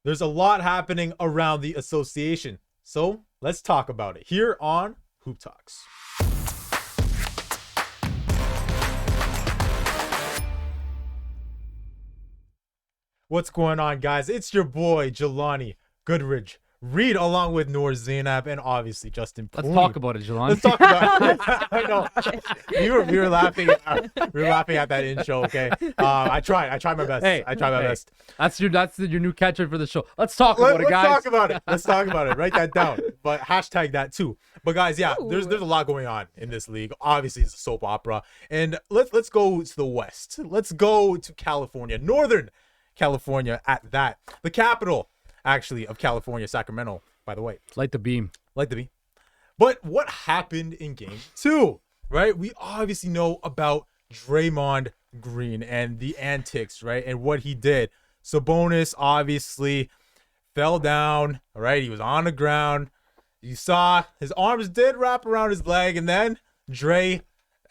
there's a lot happening around the association. So let's talk about it here on Hoop Talks. What's going on, guys? It's your boy, Jelani Goodridge-Reid, along with Noor Zainab, and obviously Justin Pooni. Let's talk about it, Jelani. Let's talk about it. I know. We were laughing. We were laughing at that intro. Okay. I tried my best. I tried my best. That's your new catcher for the show. Let's talk about it, guys. Let's talk about it. Let's talk about it. Write that down. But hashtag that too. But guys, yeah, there's a lot going on in this league. Obviously, it's a soap opera. And let's go to the West. Let's go to California, Northern California at that. The capital, actually, of California, Sacramento, by the way. Light the beam. But what happened in game 2, right? We obviously know about Draymond Green and the antics, right? And what he did. Sabonis obviously fell down, right? He was on the ground. You saw his arms did wrap around his leg, and then Dre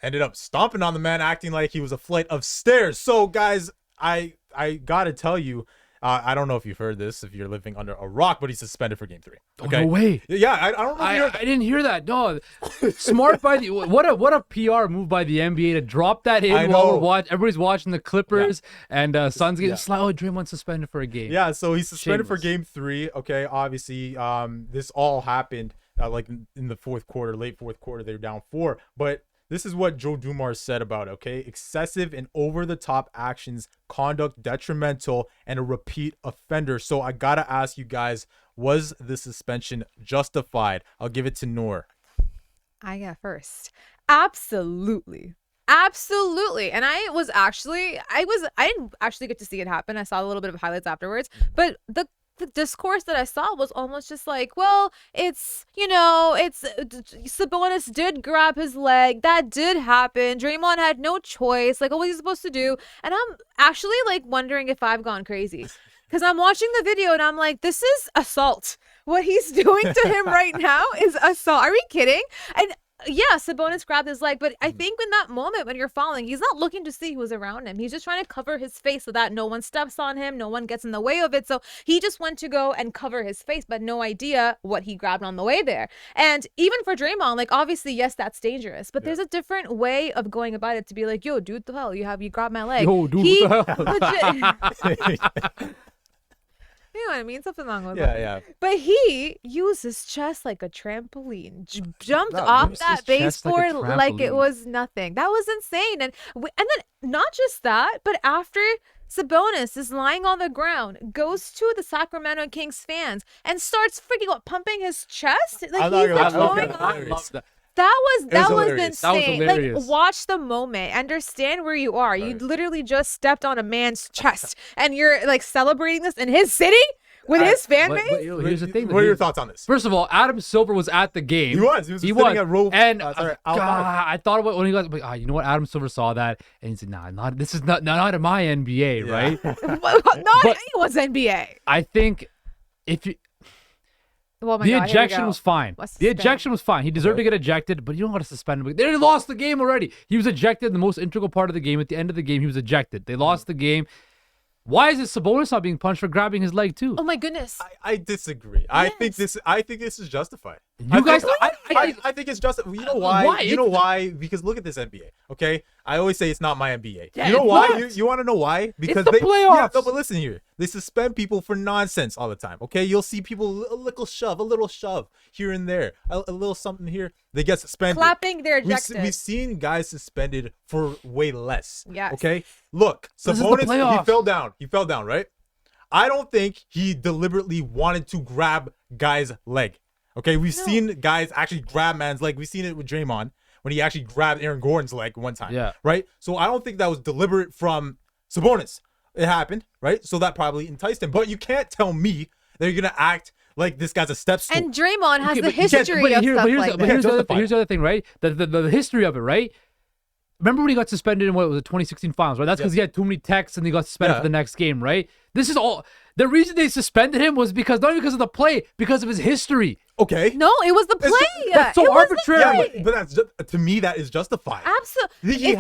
ended up stomping on the man, acting like he was a flight of stairs. So, guys, I gotta tell you, I don't know if you've heard this, if you're living under a rock, but he's suspended for game 3. Okay? Oh, no way. Yeah, I don't know if you heard that. I didn't hear that. No, smart by the what a PR move by the NBA to drop that in while everybody's watching the Clippers and Suns getting slightly. Draymond suspended for a game. Yeah, so he's suspended for game 3. Okay, obviously, this all happened like in the fourth quarter, late fourth quarter. They were down 4, but this is what Joe Dumars said about it, okay? Excessive and over-the-top actions, conduct detrimental, and a repeat offender. So I got to ask you guys, was the suspension justified? I'll give it to Noor. I got first. Absolutely. And I didn't actually get to see it happen. I saw a little bit of highlights afterwards, but the discourse that I saw was almost just like, well, Sabonis did grab his leg. That did happen. Draymond had no choice. Like, what was he supposed to do? And I'm actually like wondering if I've gone crazy, because I'm watching the video and I'm like, this is assault. What he's doing to him right now is assault. Are we kidding? And yeah, Sabonis grabbed his leg, but I think in that moment when you're falling, he's not looking to see who's around him. He's just trying to cover his face so that no one steps on him, no one gets in the way of it. So he just went to go and cover his face, but no idea what he grabbed on the way there. And even for Draymond, like, obviously, yes, that's dangerous, but there's a different way of going about it to be like, yo, dude, the hell, you grabbed my leg. Yo, dude, what the hell? You know what I mean? Something along those lines. lines. Yeah. But he used his chest like a trampoline. Jumped off that baseboard like it was nothing. That was insane. And then not just that, but after Sabonis is lying on the ground, goes to the Sacramento Kings fans and starts freaking pumping his chest. Like, he's like going off. That was insane. Like, watch the moment. Understand where you are. Right. You literally just stepped on a man's chest, and you're like celebrating this in his city with his fan base. But here's the thing. What are your thoughts on this? First of all, Adam Silver was at the game. He was sitting at row. And I thought about when he got, you know what? Adam Silver saw that, and he said, "Nah, this is not in my NBA, right? Not anyone's NBA." I think if you. The ejection was fine. The ejection was fine. He deserved to get ejected, but you don't want to suspend him. They lost the game already. He was ejected in the most integral part of the game. At the end of the game, he was ejected. They lost the game. Why is it Sabonis not being punched for grabbing his leg too? Oh my goodness! I disagree. Yes. I think this is justified. I think it's justified. You know why? Why? You know why? Because look at this NBA. Okay, I always say it's not my NBA. Yeah, you know why? You want to know why? Because it's the playoffs. Yeah, no, but listen here. They suspend people for nonsense all the time. Okay, you'll see people a little shove here and there, a little something here. They get suspended. Clapping, they're ejected. We've seen guys suspended for way less. Yes. Okay. Look, Sabonis, he fell down, right? I don't think he deliberately wanted to grab guy's leg. Okay, we've seen guys actually grab man's leg. We've seen it with Draymond when he actually grabbed Aaron Gordon's leg one time. Yeah. Right? So I don't think that was deliberate from Sabonis. It happened, right? So that probably enticed him. But you can't tell me that you're going to act like this guy's a step stool. And Draymond has the history of stuff like that. Here's the other thing, right? The history of it, right? Remember when he got suspended in what was the 2016 finals, right? That's because he had too many texts and he got suspended for the next game, right? This is all. The reason they suspended him was not because of the play, because of his history. Okay. No, it was the play. That's so arbitrary. Yeah, but that's just, to me, that is justified. Absolutely. You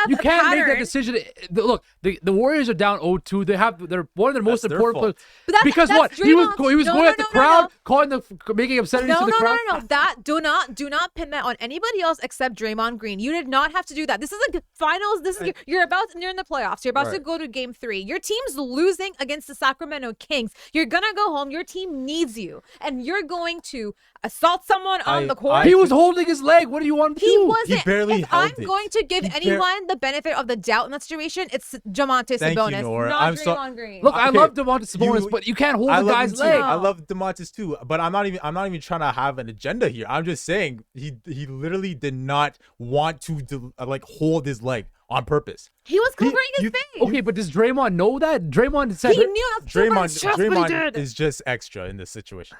You can't pattern, make that decision. Look, the Warriors are down 0-2. They're one of their most important players. Because what? He was going at the crowd, calling making obscenities to the crowd. No. That do not pin that on anybody else except Draymond Green. You did not have to do that. This is like finals. You're in the playoffs. You're about to go to game 3. Your team's losing against the Sacramento Kings. You're gonna go home. Your team needs you, and you're going to assault someone on the court. He was holding his leg. What do you want to do? He wasn't. He barely held I'm going to give anyone the benefit of the doubt in that situation, it's Domantas Sabonis, not Draymond Green. Look, I love Domantas Sabonis, but you can't hold the guy's leg. I love Domantas too, but I'm not even trying to have an agenda here. I'm just saying he literally did not want to hold his leg on purpose. He was covering his face. Okay, but does Draymond know that? Draymond said he knew Draymond is just extra in this situation.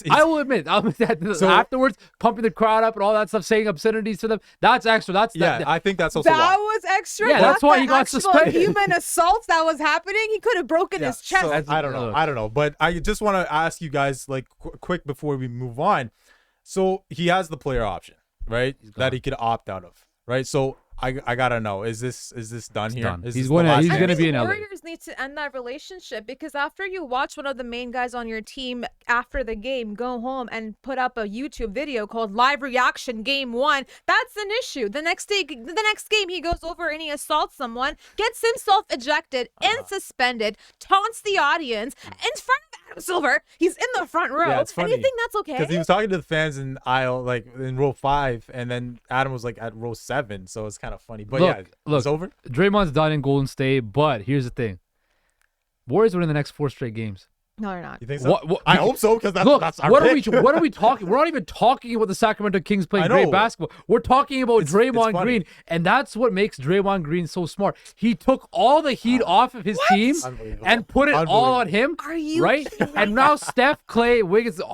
I will admit that afterwards, pumping the crowd up and all that stuff, saying obscenities to them, that's extra. I think that's also that was extra. Yeah, that's why he got suspended. Human assault that was happening, he could have broken his chest. So, I don't know, but I just want to ask you guys quick before we move on. So he has the player option, right? That he could opt out of, right? So I gotta know, is this done here? Done. He's going to be in LA. Warriors need to end that relationship, because after you watch one of the main guys on your team after the game go home and put up a YouTube video called Live Reaction Game 1, that's an issue. The next game he goes over and he assaults someone, gets himself ejected and suspended, taunts the audience in front of Adam Silver. He's in the front row. Yeah, it's funny. And you think that's okay? Because he was talking to the fans in aisle, in row 5, and then Adam was at row 7, so it's kind of funny. But look, it's over. Draymond's done in Golden State, but here's the thing: Warriors win the next 4 straight games. No, they're not. You think so? I hope so, because that's our pick. What are we talking? We're not even talking about the Sacramento Kings playing great basketball. We're talking about Draymond Green, and that's what makes Draymond Green so smart. He took all the heat off of his team and put it all on him. Are you right? And now Steph, Clay, Wiggins, they're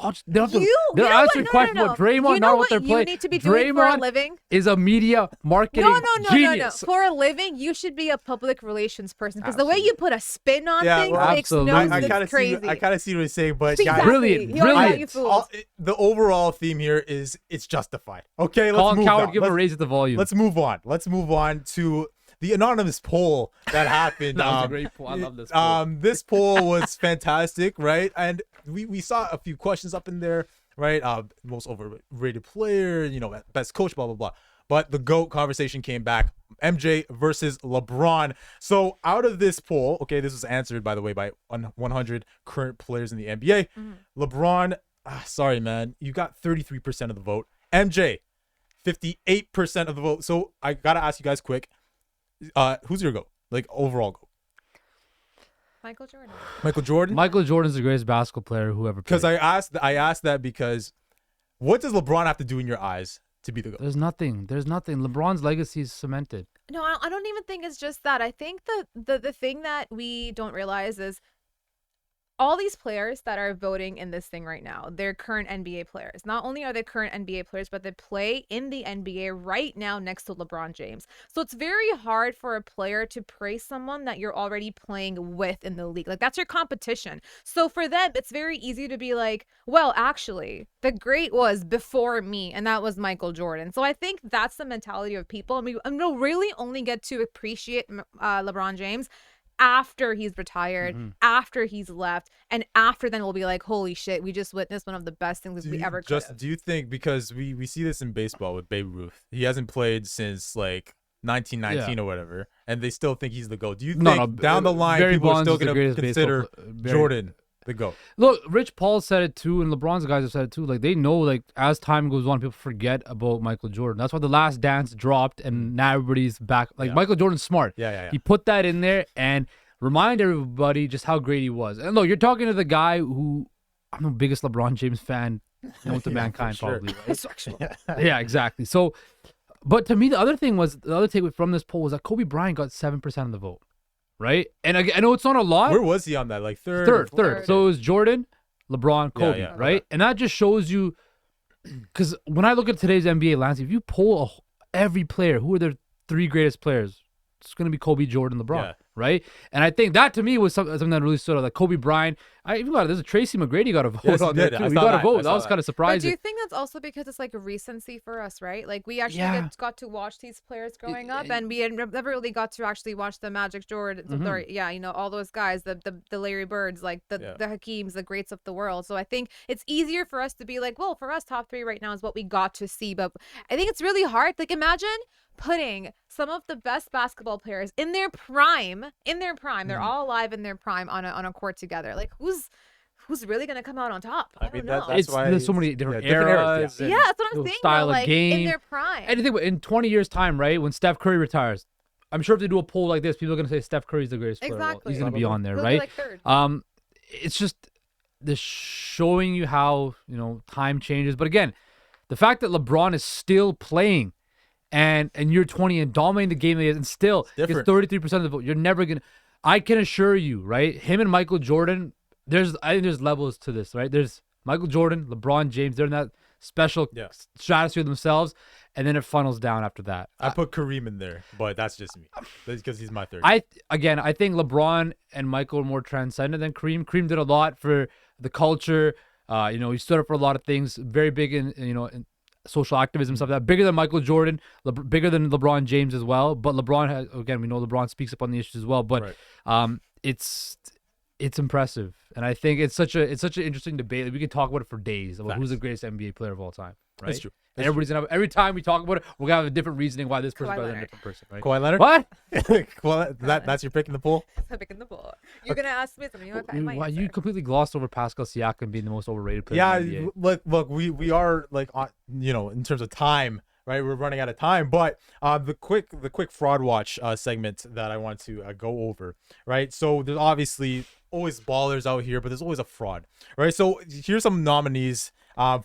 answering questions about Draymond, not what they're playing. You need to be doing for a living? Is a media marketing genius. No. For a living, you should be a public relations person, because the way you put a spin on things makes no sense. Crazy. I kind of see what you're saying, but exactly. Brilliant. The overall theme here is it's justified. Okay, let's move on. Give a raise at the volume. Let's move on. Let's move on to the anonymous poll that happened. That was a great poll. I love this poll. This poll was fantastic, right? And we saw a few questions up in there, right? Most overrated player, best coach, blah blah blah. But the GOAT conversation came back. MJ versus LeBron. So out of this poll, okay, this was answered, by the way, by 100 current players in the NBA. LeBron, sorry, man, you got 33% of the vote. MJ, 58% of the vote. So I got to ask you guys quick. Who's your GOAT? Overall GOAT? Michael Jordan. Michael Jordan? Michael Jordan's the greatest basketball player who ever played. Because I asked that because what does LeBron have to do in your eyes to be the GOAT? There's nothing. LeBron's legacy is cemented. No, I don't even think it's just that. I think the thing that we don't realize is all these players that are voting in this thing right now, they're current NBA players. Not only are they current NBA players, but they play in the NBA right now next to LeBron James. So it's very hard for a player to praise someone that you're already playing with in the league. That's your competition. So for them, it's very easy to be like, well, actually, the great was before me, and that was Michael Jordan. So I think that's the mentality of people. And we'll really only get to appreciate LeBron James after he's retired, after he's left, and after then we'll be like, holy shit, we just witnessed one of the best things we ever could have. Do you think, because we see this in baseball with Babe Ruth, he hasn't played since 1919 or whatever, and they still think he's the GOAT. Do you think down the line people are still going to consider Jordan the GOAT? Look, Rich Paul said it too, and LeBron's guys have said it too. They know, as time goes on, people forget about Michael Jordan. That's why The Last Dance dropped, and now everybody's back. Michael Jordan's smart. Yeah. He put that in there and remind everybody just how great he was. And look, you're talking to the guy who, I'm the biggest LeBron James fan known to mankind, probably. Right? Yeah, exactly. So, but to me, the other takeaway from this poll was that Kobe Bryant got 7% of the vote. Right? And I know it's not a lot. Where was he on that? Third. So it was Jordan, LeBron, Kobe, right? Okay. And that just shows you, because when I look at today's NBA landscape, if you poll every player, who are their 3 greatest players? It's going to be Kobe, Jordan, LeBron, right? And I think that to me was something that really stood out. Kobe Bryant, I even got there's a Tracy McGrady got a vote Yes, on there too. He got a vote. That was kind of surprising. But do you think that's also because it's like a recency for us, right? Like we actually got to watch these players growing up, and we had never really got to actually watch the Magic Jordan, all those guys, the Larry Birds, like the Hakeems, the greats of the world. So I think it's easier for us to be like, well, for us, top 3 right now is what we got to see. But I think it's really hard. Like imagine putting some of the best basketball players in their prime, they're all alive in their prime on a court together. Like who's really gonna come out on top? I don't know. That's why there's so many different eras. Yeah, that's what I'm saying. Style though, of like, game. In their prime. Anything in 20 years time, right? When Steph Curry retires, I'm sure if they do a poll like this, people are gonna say Steph Curry's the greatest player. Exactly. He's gonna be on there, He'll right? be like third. It's just this showing you how time changes. But again, the fact that LeBron is still playing. And you're 20 and dominating the game and still gets 33% of the vote. You're never gonna. I can assure you, right? Him and Michael Jordan. I think there's levels to this, right? There's Michael Jordan, LeBron James. They're in that special stratosphere themselves, and then it funnels down after that. I put Kareem in there, but that's just me. That's because he's my third. I think LeBron and Michael are more transcendent than Kareem. Kareem did a lot for the culture. He stood up for a lot of things. Very big in social activism, stuff like that. Bigger than Michael Jordan, bigger than LeBron James as well. But LeBron we know LeBron speaks up on the issues as well. But it's impressive, and I think it's such an interesting debate. We could talk about it for days about who's the greatest NBA player of all time. Right? That's true. And every time we talk about it, we're gonna have a different reasoning why this person's better than a different person. Right? Kawhi Leonard. What? That's your pick in the pool. Picking the ball. You're gonna ask me something. Why you completely glossed over Pascal Siakam being the most overrated player in the NBA. Look, we are like on, in terms of time, right? We're running out of time, but the quick fraud watch segment that I want to go over, right? So there's obviously always ballers out here, but there's always a fraud, right? So here's some nominees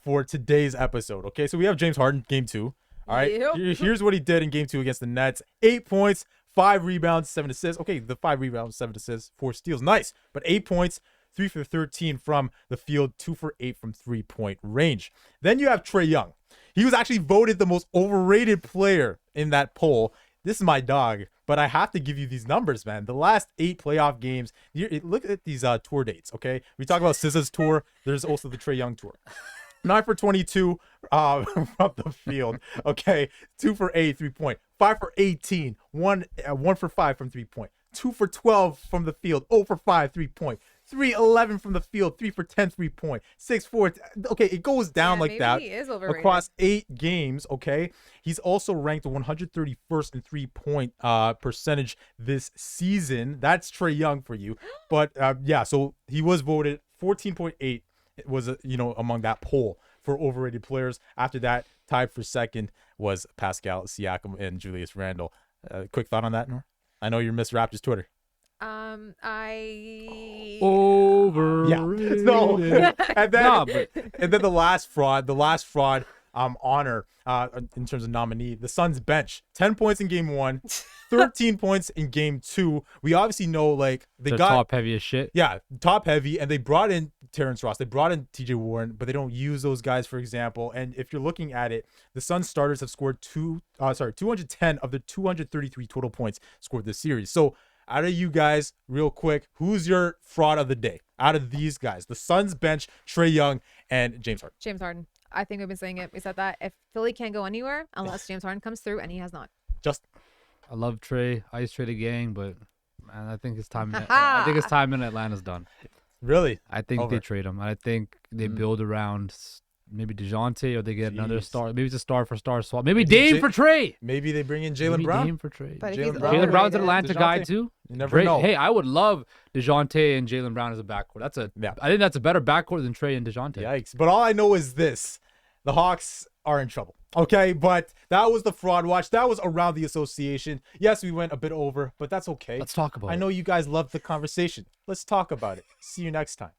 for today's episode. Okay, so we have James Harden, game 2. All right, here's what he did in game 2 against the Nets: 8 points, 5 rebounds, 7 assists. Okay, the 5 rebounds, 7 assists, 4 steals, nice. But 8 points, 3 for 13 from the field, 2 for 8 from 3-point range. Then you have Trae Young. He was actually voted the most overrated player in that poll. This is my dog, but I have to give you these numbers, man. The last 8 playoff games, look at these tour dates, okay? We talk about SZA's tour. There's also the Trae Young tour. 9 for 22 from the field, okay? 2 for 8, 3-point. 5 for 18, 1 for 5 from 3-point. 2 for 12 from the field, 0 for 5, 3-point. 3-11 from the field, 3 for 10, 3-point. 6-4. Okay, it goes down like that he is overrated. Across 8 games. Okay, he's also ranked 131st in 3-point percentage this season. That's Trae Young for you. But so he was voted 14.8. It was among that poll for overrated players. After that, tied for second was Pascal Siakam and Julius Randle. Quick thought on that, Noor? I know you're Miss Raptors Twitter. Overrated. Yeah. So, and then the last fraud honor in terms of nominee, the Suns bench. 10 points in game 1, 13 points in game 2. We obviously know like They're top heavy as shit. Yeah, top heavy, and they brought in Terrence Ross, they brought in TJ Warren, but they don't use those guys, for example. And if you're looking at it, the Suns starters have scored 210 of the 233 total points scored this series. So out of you guys, real quick, who's your fraud of the day? Out of these guys, the Suns bench, Trae Young and James Harden. James Harden. I think we've been saying it. We said that if Philly can't go anywhere unless James Harden comes through, and he has not. I love Trae. I used Trae the gang, but man, I think his time. I think his time in Atlanta's done. Really? I think they trade him. I think they build around maybe DeJounte, or they get another star. Maybe it's a star for star swap. Maybe Dame for Trae. Maybe they bring in Jaylen Brown. Dame for Trae. Jaylen Brown's an Atlanta guy too. You never know. Hey, I would love DeJounte and Jaylen Brown as a backcourt. I think that's a better backcourt than Trae and DeJounte. Yikes! But all I know is this: the Hawks are in trouble. Okay, but that was the fraud watch. That was around the association. Yes, we went a bit over, but that's okay. Let's talk about it. I know you guys love the conversation. Let's talk about it. See you next time.